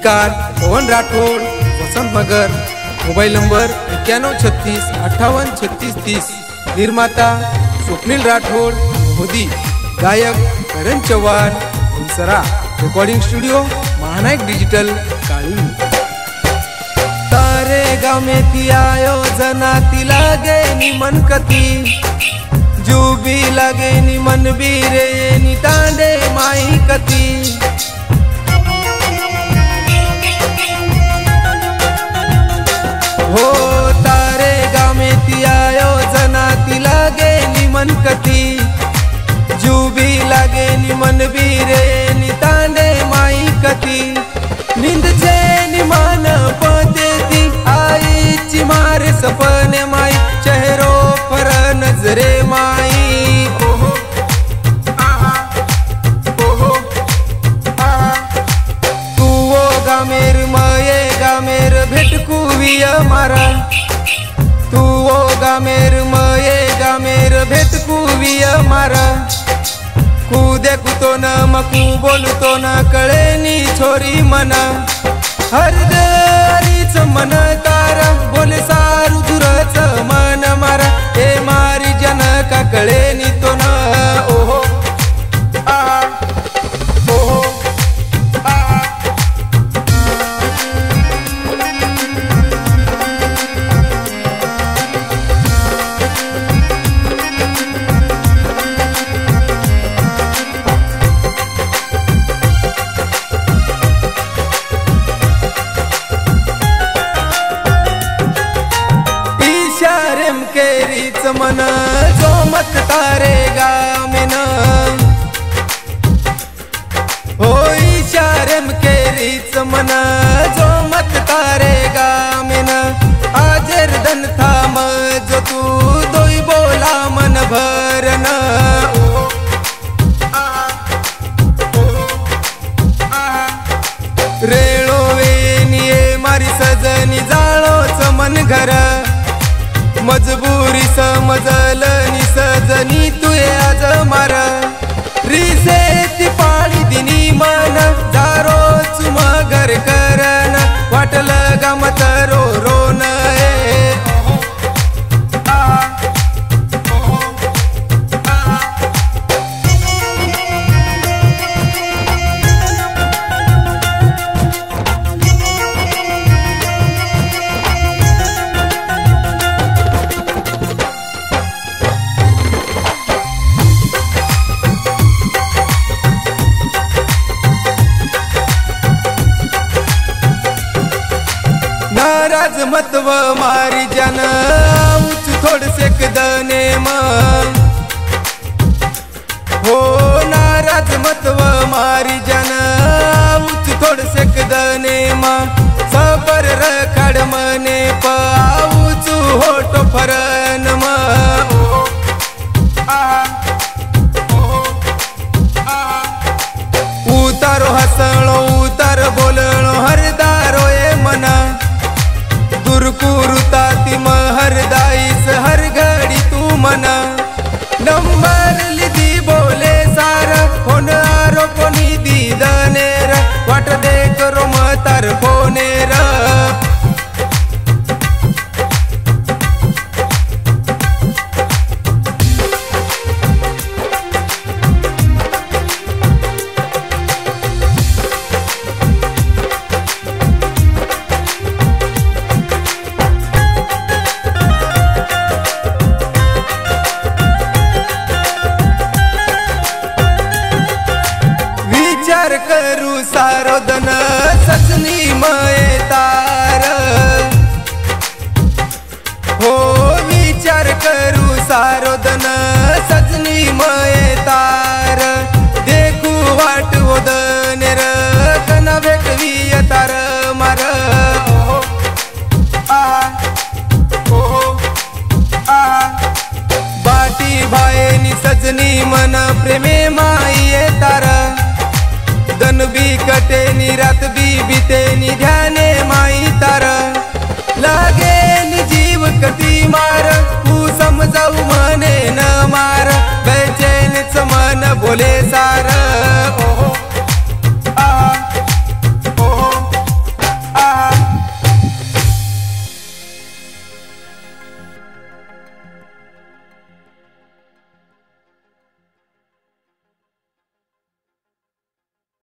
गीतकार पवन राठौड़, वसंत मगर। Mobile number 9136583630। निर्माता स्वप्निल राठौड़ मोदी। गायक करण चव्हाण हुंसरा। रिकॉर्डिंग स्टूडियो महानायक डिजिटल काळी। तारे गाव में ती आयोजना ती लागे नि मन कती, जू भी लागे नि मन भी रे नि तांडे माई कती। हो तारे गाव में ती आयोजना ती लागे नि मन कती, जू भी लागे नि मन भी रे नि तांडे माई कती। नींद चैन मान पते ती आईची मारे सपने माई, चेहरों पर नजरे माई। ओहो आहा ओहो आहा, तू वो गामेर मये गामेर भेटकू विया मारा, तू वो गामेर मये गामेर भेटकू विया मारा। कूदे कुतो न मकू बोलतो न कळे नी छोरी मना, हर दरीच मन तारा बोले सारू दुरच मन मारा। हे मारी जनका कळे नी तो न ओहो आहा ओहो आहा। केरीच मन जो मत तारे गामेन, हो इशारेम केरीच मन जो मत तारे गामेन। आजेर दन थाम जो तू दोई बोला मन भरन। ओ आहा ओ आहा, रेळो वेनिये मारी सजनी जाळोच मन घर। मजबूरी समजल नि सजनी तुये आज मार, रिसे ती पाळी दिनी मन जारो चुम घर करन। वाटल गमत रो रोन नाराज मतव मारी जन उच थोड़ सेक दने मां। हो नाराज मतव मारी जन उच थोड़ सेक दने मां। सबर रखड़ मने पाउच होटो फरन मां। ओ आहा ओ आहा, उतारो हसणो उतार बोलणो हरदारो ए मना। दुरकुरुता ती महरदाईस हर घड़ी तू मना। नंबर लिदी बोले सारा फोन आरो कोनी दीदनेर, वाट दे करो मतार फोनेर। विचार करू सारो दन सजनी मये तार। हो विचार करू सारो दन सजनी मये तार। देखू वाट हो दनेर कना भेटवी तार मार। ओहो आहा ओहो आहा, बाटी भायनी सजनी मन प्रेमे माई तार। दन भी कटे नि रात भी बीते नि ध्याने माई तार। लागे नि जीव कटी मार, तू समजाऊ मने न मार। बेचैन मन बोले सार।